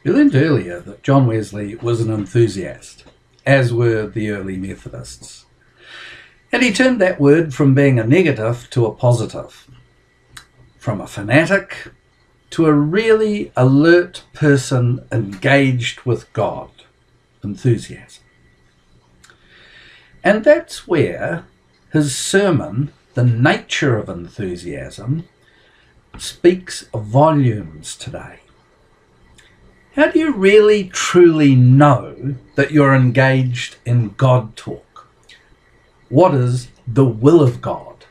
We learned earlier that John Wesley was an enthusiast, as were the early Methodists. And he turned that word from being a negative to a positive, from a fanatic to a really alert person engaged with God, enthusiasm. And that's where his sermon, The Nature of Enthusiasm, speaks volumes today. How do you really truly know that you're engaged in God talk? What is the will of God?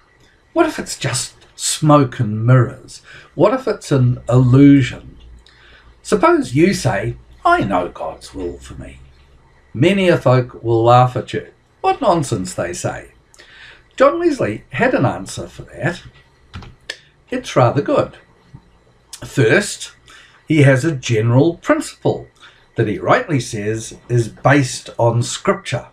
What if it's just smoke and mirrors? What if it's an illusion? Suppose you say, I know God's will for me. Many a folk will laugh at you. What nonsense, they say. John Wesley had an answer for that. It's rather good. First, he has a general principle that he rightly says is based on Scripture.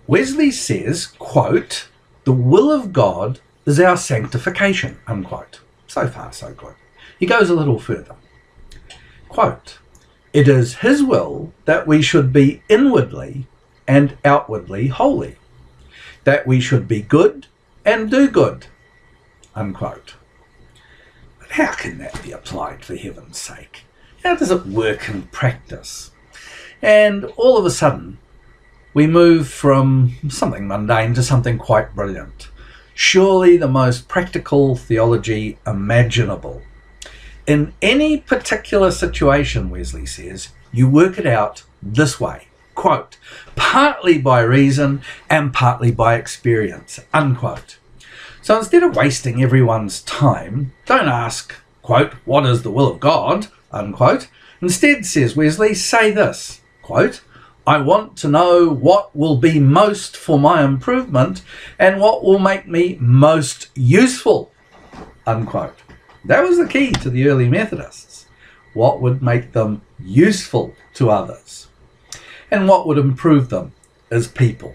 Wesley says, quote, the will of God is our sanctification, unquote. So far, so good. He goes a little further. Quote, it is his will that we should be inwardly and outwardly holy, that we should be good and do good, unquote. But how can that be applied, for heaven's sake? How does it work in practice? And all of a sudden, we move from something mundane to something quite brilliant. Surely the most practical theology imaginable. In any particular situation, Wesley says, you work it out this way, quote, partly by reason and partly by experience, unquote. So instead of wasting everyone's time, don't ask, quote, what is the will of God, unquote. Instead, says Wesley, say this, quote, I want to know what will be most for my improvement and what will make me most useful, unquote. That was the key to the early Methodists. What would make them useful to others and what would improve them as people.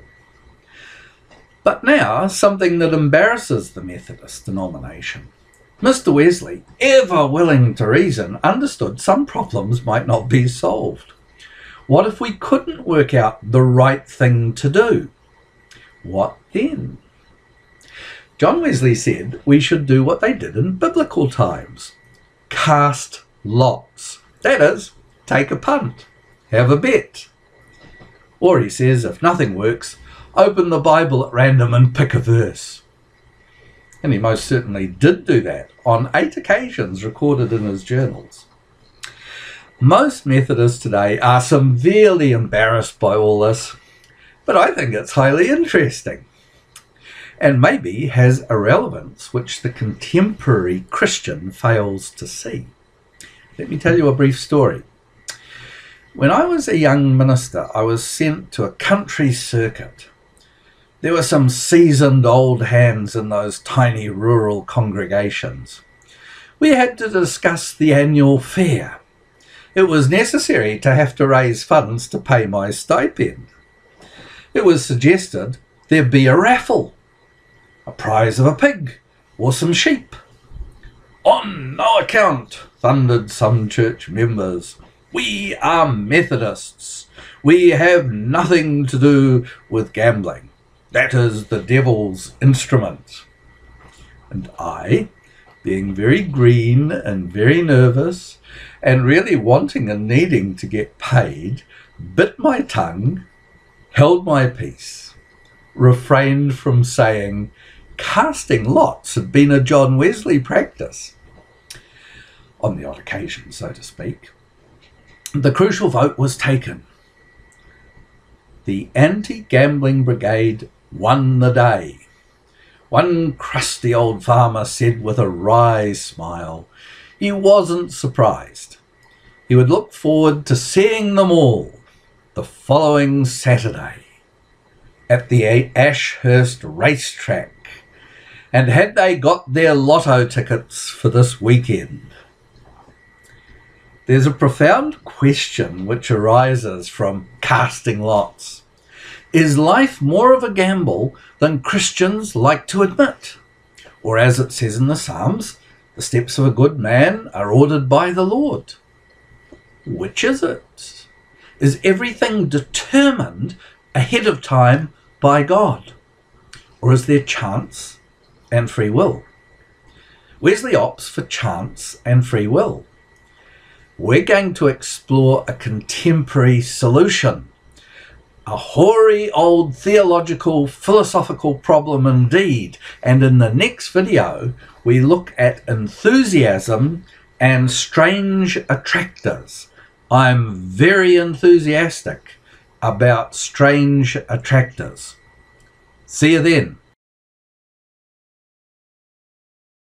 But now, something that embarrasses the Methodist denomination. Mr. Wesley, ever willing to reason, understood some problems might not be solved. What if we couldn't work out the right thing to do? What then? John Wesley said we should do what they did in biblical times. Cast lots. That is, take a punt. Have a bet. Or he says, if nothing works, open the Bible at random and pick a verse. And he most certainly did do that on 8 occasions recorded in his journals. Most Methodists today are severely embarrassed by all this, but I think it's highly interesting and maybe has a relevance which the contemporary Christian fails to see. Let me tell you a brief story. When I was a young minister, I was sent to a country circuit. There were some seasoned old hands in those tiny rural congregations. We had to discuss the annual fair. It was necessary to have to raise funds to pay my stipend. It was suggested there be a raffle, a prize of a pig or some sheep. On no account, thundered some church members. We are Methodists. We have nothing to do with gambling. That is the devil's instrument. And I, being very green and very nervous and really wanting and needing to get paid, bit my tongue, held my peace, refrained from saying casting lots had been a John Wesley practice. On the odd occasion, so to speak. The crucial vote was taken. The anti-gambling brigade won the day. One crusty old farmer said with a wry smile, he wasn't surprised. He would look forward to seeing them all the following Saturday at the Ashurst racetrack, and had they got their lotto tickets for this weekend. There's a profound question which arises from casting lots. Is life more of a gamble than Christians like to admit? Or as it says in the Psalms, the steps of a good man are ordered by the Lord. Which is it? Is everything determined ahead of time by God? Or is there chance and free will? Wesley opts for chance and free will. We're going to explore a contemporary solution. A hoary old theological, philosophical problem indeed. And in the next video, we look at enthusiasm and strange attractors. I'm very enthusiastic about strange attractors. See you then.